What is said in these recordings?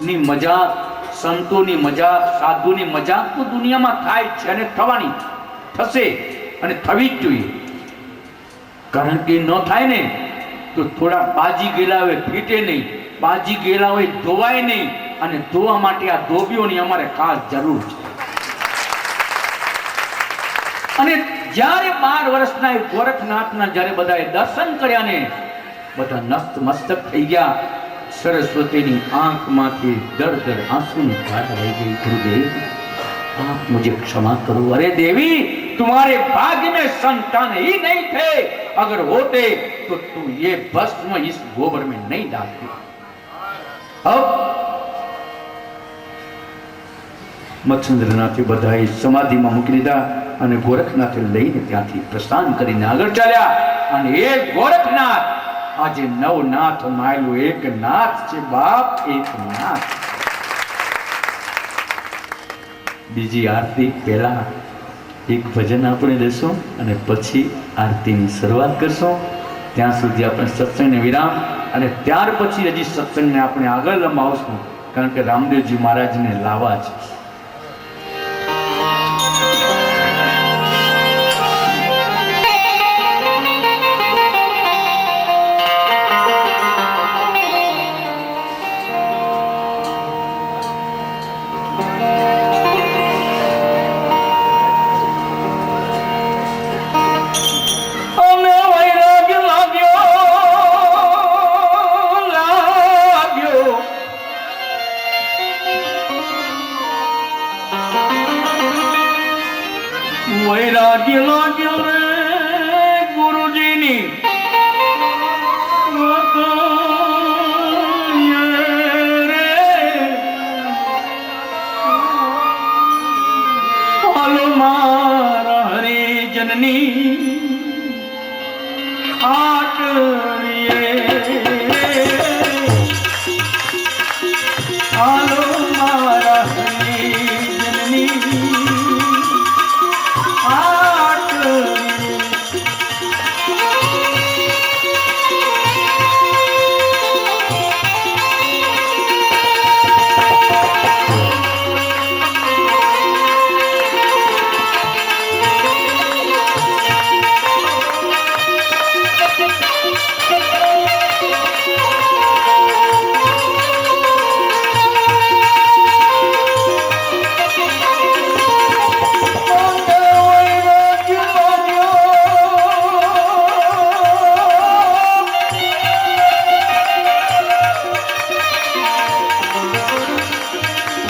ની મજા, સંતોની મજા, સાધુની મજા તો દુનિયામાં થાય છે અને થવાની થશે અને થવી જ જોઈએ. કારણ કે ન થાય ને તો થોડા બાજી ગયેલા હોય ફીટે નહીં, બાજી ગયેલા હોય ધોવાય નહીં, અને ધોવા માટે આ ધોબીઓની અમારે ખાસ જરૂર છે. અને જ્યારે 12 વર્ષના ગોરખનાથના જ્યારે બધાએ દર્શન કર્યા ને બધા નસ્ત મસ્તક થઈ ગયા, सरस्वती आंख माथे दर दर आंसू की धारा रह गई। गुरुदेव आप मुझे क्षमा करो। अरे देवी तुम्हारे भाग्य में संतान ही नहीं थे, अगर होते तो तू ये भस्म इस गोबर में नहीं डालती। अब मत्स्येंद्रनाथे बधाई समाधि में मूकी दीधा અને ગોરખનાથે લઈને ત્યાંથી પ્રસ્થાન કરીને આગળ ચાલ્યા। અને એ ગોરખનાથ આજે નવનાથ માયલું એક નાથ છે બાપ, એક નાથ। બીજી આરતી પહેલા એક ભજન આપણે લેશું અને પછી આરતીની શરૂઆત કરશું। ત્યાં સુધી આપણે સત્સંગને વિરામ અને ત્યાર પછી હજી સત્સંગને આપણે આગળ લંબાવશું, કારણ કે રામદેવજી મહારાજને લાવા છે। वैराग्य लाग्यो रे गुरुजी नी रे हालो मारा हरि जननी आट हालो मारा हरि जननी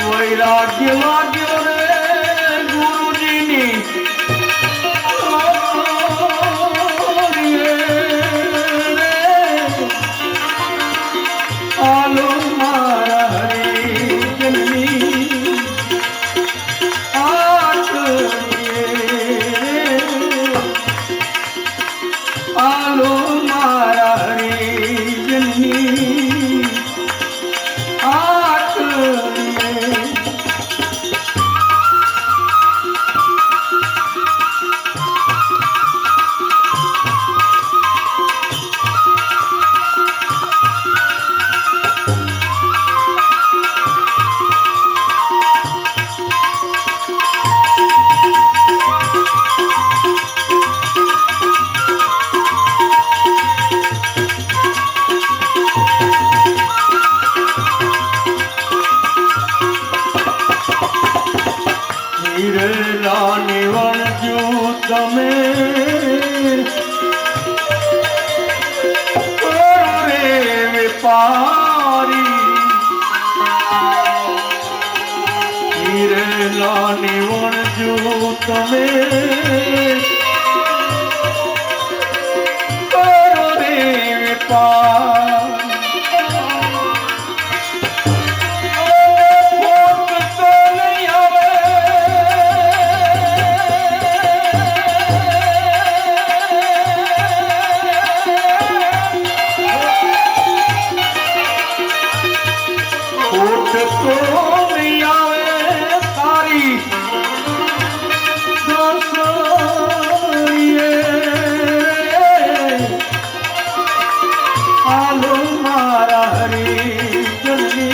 वैराग्य लाग्यो रे गुरुजी नी आलो मारा हरि जननी आट आलो मारा हरि जननी आट તમે કરો રે વેપાર आलो मारा हरि जननी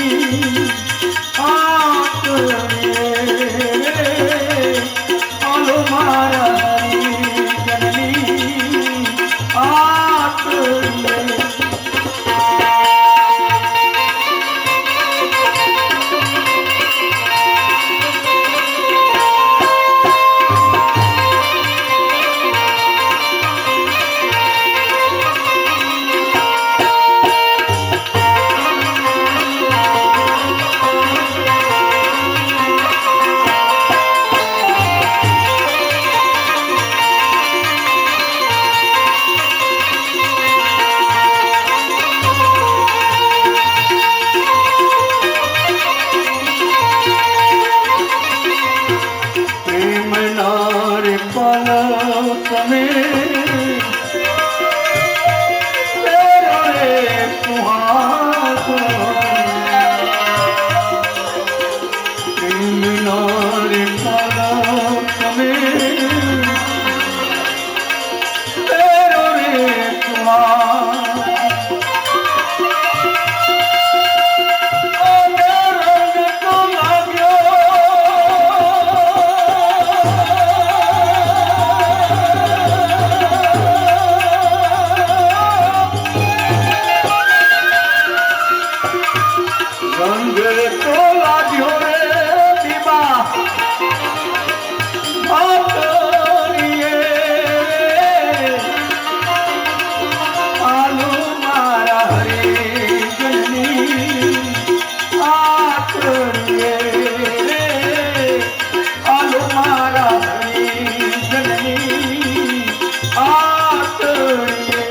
રંગ તો લાગ્યો રે દીવા આતરીએ આલુ મારા હરિજનની આતરીએ આલુ મારા હરિજનની આતરીએ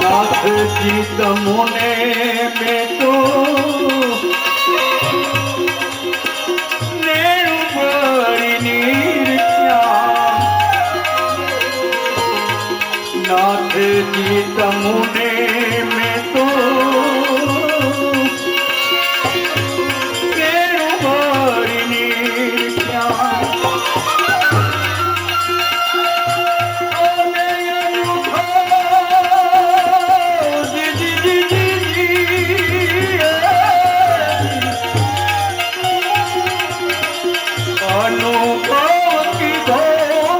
નાથજી તમોને મેં તો નેણું ભરી નિર્ખ્યા નાથજી તમોને મેં તો નેણું ભરી નિર્ખ્યા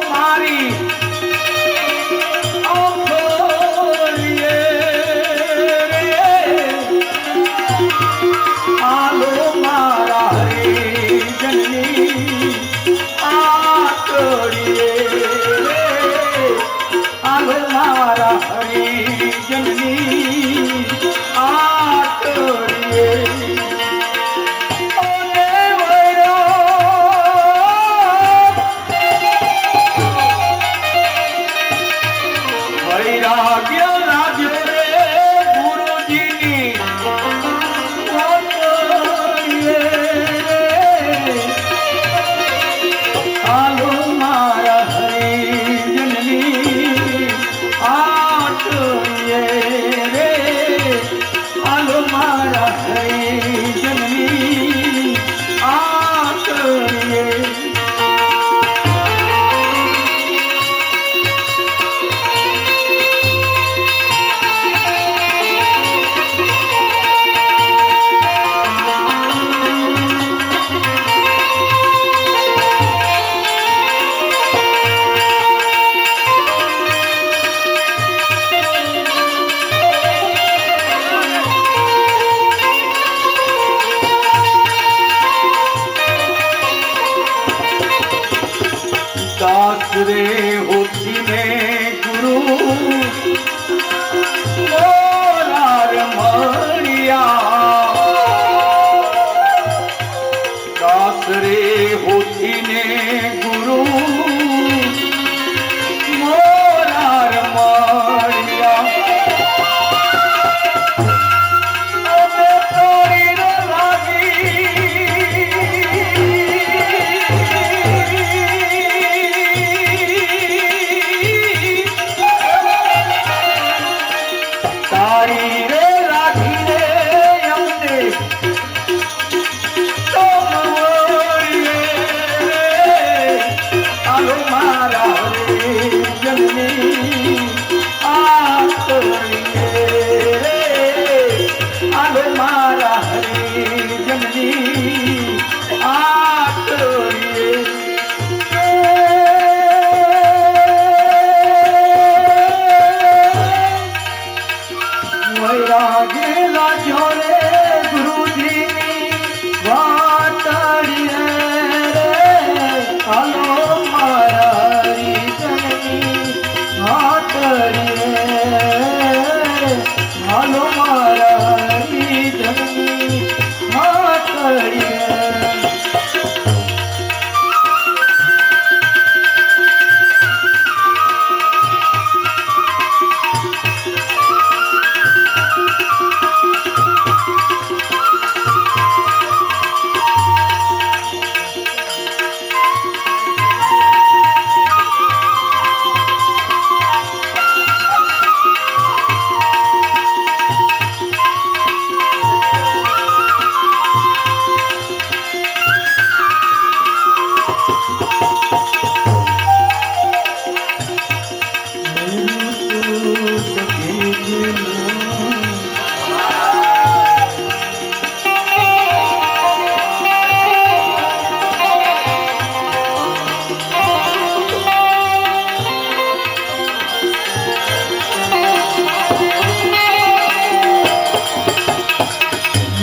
મારી આંખોએ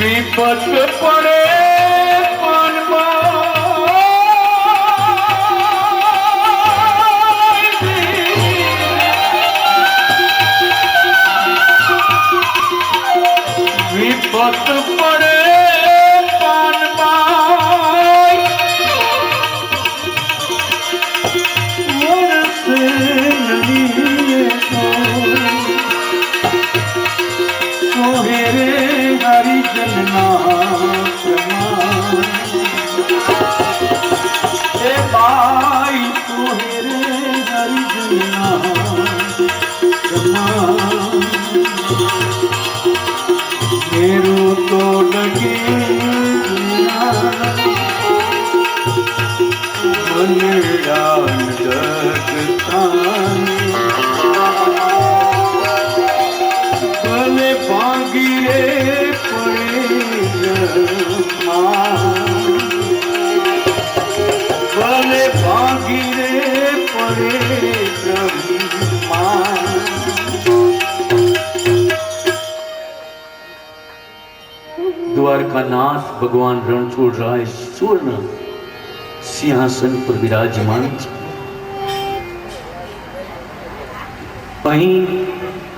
વિપત પડે વિપત પડે तो लगे बलिदान भले भागी रे पड़े भले भागी रे पड़े द्वारकानाथ भगवान रणछोड़ राय स्वर्ण सिंहासन पर विराजमान અહીં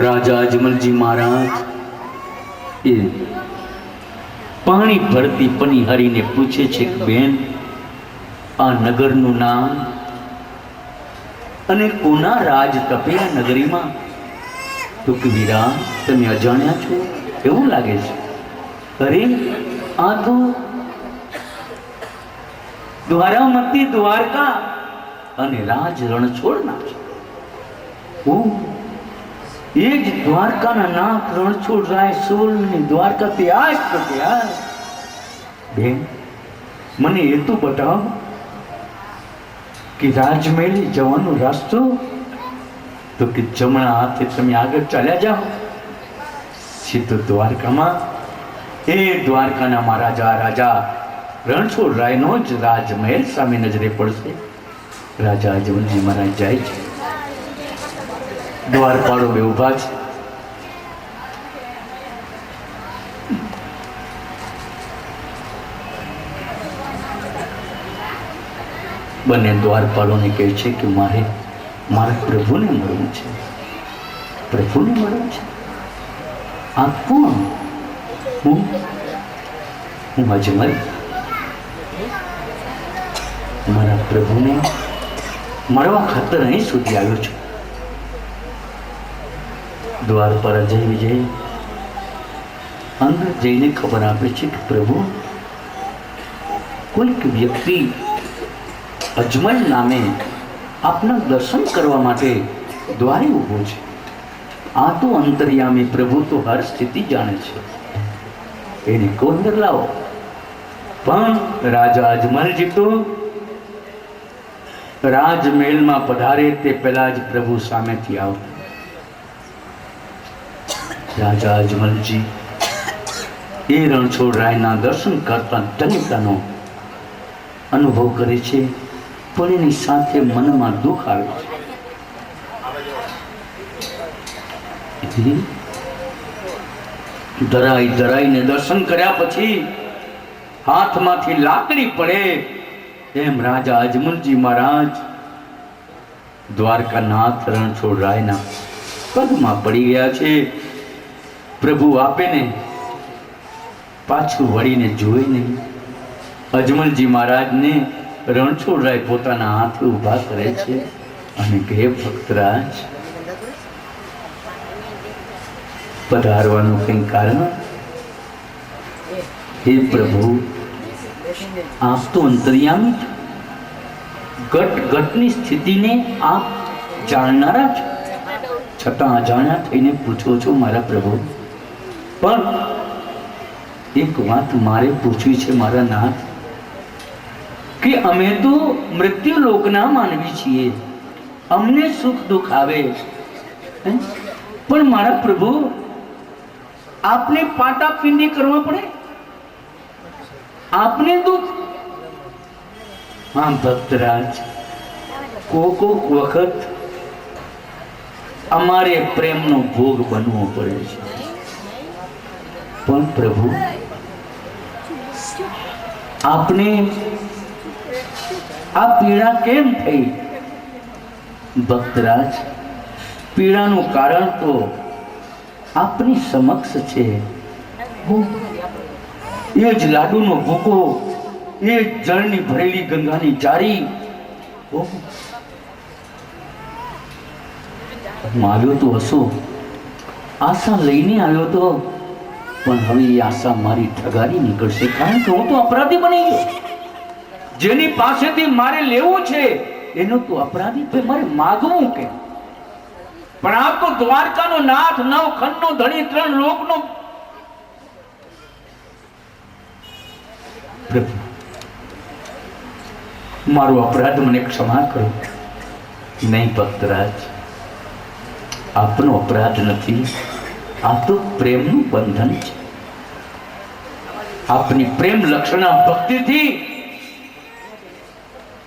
રાજા અજમલજી મહારાજ એ પાણી ભરતી પનિહારીને પૂછે છે કે બેન આ નગરનું નામ અને કોના રાજ તપે આ નગરીમાં? તો કે વીરા તમે અજાણ્યા છો એવું લાગે છે. અરે આ તો દ્વારામતી દ્વારકા અને રાજ રણછોડના છે. એ જ દ્વારકાના નાથ રણછોડ રાય સુવર્ણની દ્વારકા તે આજ તો ત્યાં. બેન મને એ તો બતાવો કે રાજમહેલ જવાનો રસ્તો? તો કે જમણા હાથે તમે આગળ ચાલ્યા જાઓ સીધો દ્વારકામાં એ દ્વારકાના મહારાજા રાજા રણછોડ રાયનો જ રાજમહેલ સામે નજરે પડશે. રાજા અજમલજી મહારાજ જાય છે. દ્વારપાળો બે ઉભા છે. બંને દ્વારપાળોને કહે છે કે મારે મારા પ્રભુને મળવું છે. પ્રભુને મળવું છે? આ કોણ? હું અજમલ મારા પ્રભુને મળવા ખાતર અહીં સુધી આવ્યો છું. દ્વાર પર જય વિજય અંદર જઈને ખબર આપે છે કે પ્રભુ કોઈક વ્યક્તિ અજમલ નામે આપના દર્શન કરવા માટે દ્વારે ઊભો છે. આ તો અંતર્યામી પ્રભુ તો હર સ્થિતિ જાણે છે. એને કોંદર લાવો. પણ રાજા અજમલજી તો રાજમહેલમાં પધારે તે પહેલા જ પ્રભુ સામેથી આવતા. રાજા અજમલજી એ રણછોડ રાયના દર્શન કરતા ધન્યતાનો અનુભવ કરે છે, પણ એની સાથે મનમાં દુઃખ આવે છે. ધરાઈને દર્શન કર્યા પછી હાથમાંથી લાકડી પડે એમ રાજા અજમલજી મહારાજ દ્વારકાનાથ રણછોડ રાયના પગમાં પડી ગયા છે. પ્રભુ આપે ને પાછું વળીને જોઈ નહીં. અજમલજી મહારાજને રણછોડ રાય પોતાના હાથે ઊભા કરે છે અને કહે ભક્તરાજ પધારવાનું કંઈ કારણ? હે પ્રભુ આપ તો અંતર્યામી છો. ઘટ ઘટની સ્થિતિને આપ જાણનારા છો, છતાં અજાણ્યા થઈને પૂછો છો મારા પ્રભુ. પણ એક વાત મારે પૂછવી છે મારા નાથ, કે અમે તો મૃત્યુ લોકના માનવી છીએ, અમને સુખ દુઃખ આવે, પણ મારા પ્રભુ આપને પાટાપિંડી કરવા પડે, આપને દુઃખ? હા ભક્તરાજ, કોક વખત અમારે પ્રેમનો ભોગ બનવો પડે છે, પણ પ્રભુ આપને આ પીડા કેમ થઈ? ભક્તરાજ, પીડાનું કારણ તો આપની સમક્ષ છે. એ જ લાડુનો ભૂકો, એ જ જળની ભરેલી ગંગાની જારી. હું આવ્યો તો હશો, આશા લઈને આવ્યો તો, પણ હવે એ આશા મારી ઠગારી નીકળશે, કારણ કે હું તો અપરાધી બની ગયો. જેની પાસેથી મારે લેવું છે એનો તો અપરાધી તો મારે માગવું કે? પણ આ તો દ્વારકાનો નાથ, નવ ખંડનો ધણી, ત્રણ લોકનો પ્રભુ, મારો અપરાધ મને ક્ષમા કરો. નહીં ભક્તરાજ, આપનો અપરાધ નથી, આ તો પ્રેમનું બંધન છે. આપની પ્રેમ લક્ષણા ભક્તિથી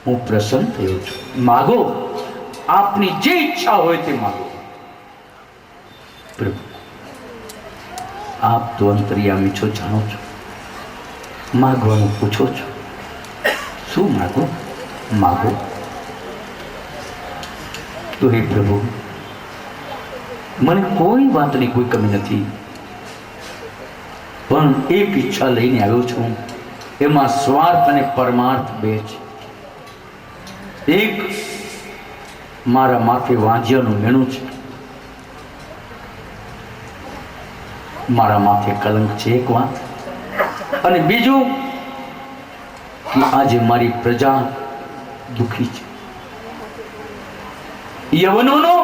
હું પ્રસન્ન થયો છું. માગો, આપની જે ઈચ્છા હોય તે માગો. પ્રભુ, આપ તો અંતર્યામી છો, જાણો છો. માગવાનું પૂછો છો, શું માગો? માગો. તો હે પ્રભુ, મને કોઈ વાતની કોઈ કમી નથી, પણ એક ઈચ્છા લઈને આવ્યો છું. એમાં સ્વાર્થ અને પરમાર્થ બે છે. એક, મારા માથે વાંજિયાનું મેણું છે, મારા માથે કલંક છે એક વાત. અને બીજું કે આજે મારી પ્રજા દુઃખી છે. યવનોનો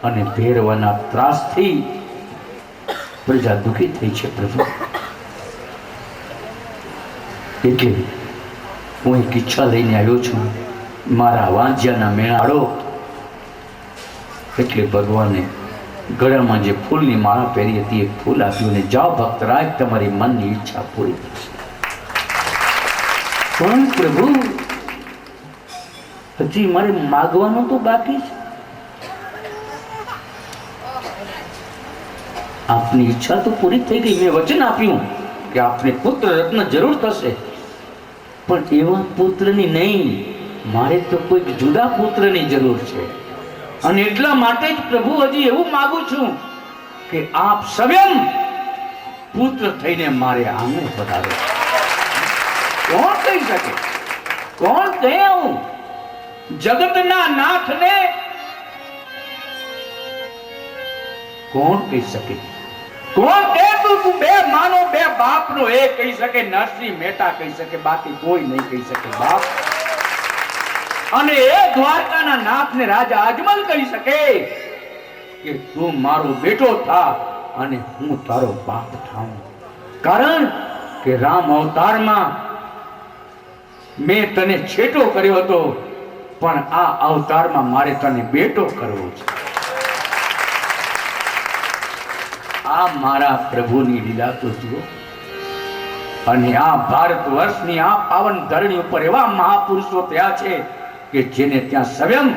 અને ભેરવાના ત્રાસથી પ્રજા દુઃખી થઈ છે પ્રભુ. એટલે હું એક ઈચ્છા લઈને આવ્યો છું, મારા વાંજિયાના મેળાડો. એટલે ભગવાને ગળામાં જે ફૂલની માળા પહેરી હતી એ ફૂલ આપ્યું ને જાઓ ભક્તરાજ, તમારી મનની ઈચ્છા પૂરી થશે. પણ પ્રભુ, હજી મારે માગવાનું તો બાકી છે. આપની ઈચ્છા તો પૂરી થઈ ગઈ. મેં વચન આપ્યું કે આપને પુત્ર રત્ન જરૂર થશે, પણ એવા પુત્રની નહીં, મારે તો કોઈક જુદા પુત્રની જરૂર છે. અને એટલા માટે જ પ્રભુ હજી એવું માગું છું કે આપ સ્વયં પુત્ર થઈને મારે આંગણે પધારો. કોણ કહી શકે? કોણ કહે? હું જગતના નાથને કોણ કહી શકે? કોણ કહે? તું બે માનો બે બાપનો એ કહી શકે, નરસિંહ મહેતા કહી શકે, બાકી કોઈ નહીં કહી શકે બાપ. અને એ દ્વારકાના નાથને રાજા અજમલ કહી શકે કે તું મારો બેટો થા અને હું તારો બાપ થાઉં. કારણ કે રામ અવતારમાં મેં તને છેટો કર્યો હતો, પણ આ અવતારમાં મારે તને બેટો કરવો છે. આ મારા પ્રભુની લીલા તો જુઓ. અને આ ભારત વર્ષની આ પાવન ધરણી ઉપર એવા મહાપુરુષો થયા છે કે જેને ત્યાં સ્વયં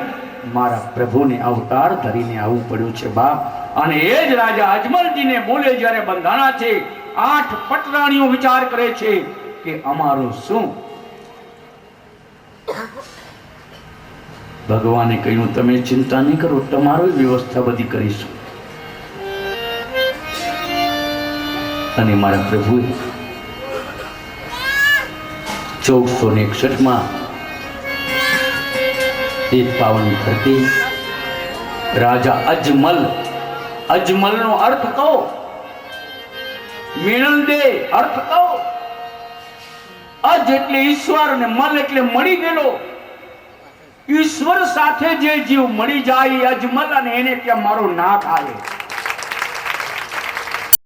મારા પ્રભુને અવતાર ધરીને આવવું પડ્યું છે બાપ. અને એ જ રાજા અજમલજીને બોલે જ્યારે બંધાણા છે, 8 પટરાણીઓ વિચાર કરે છે કે અમારું શું? ભગવાને કહ્યું, તમે ચિંતા નહીં કરો, તમારી વ્યવસ્થા બધી કરીશું. અને મારા પ્રભુએ 1461 એક પાવન ધરતી રાજા અજમલ, અજમલનો અર્થ કહો, મિણલ દે અર્થ કહો. અજ એટલે ઈશ્વર અને મલ એટલે મળી ગયેલો. ઈશ્વર સાથે જે જીવ મળી જાય અજમલ, અને એને ત્યાં મારો નાથ આવે.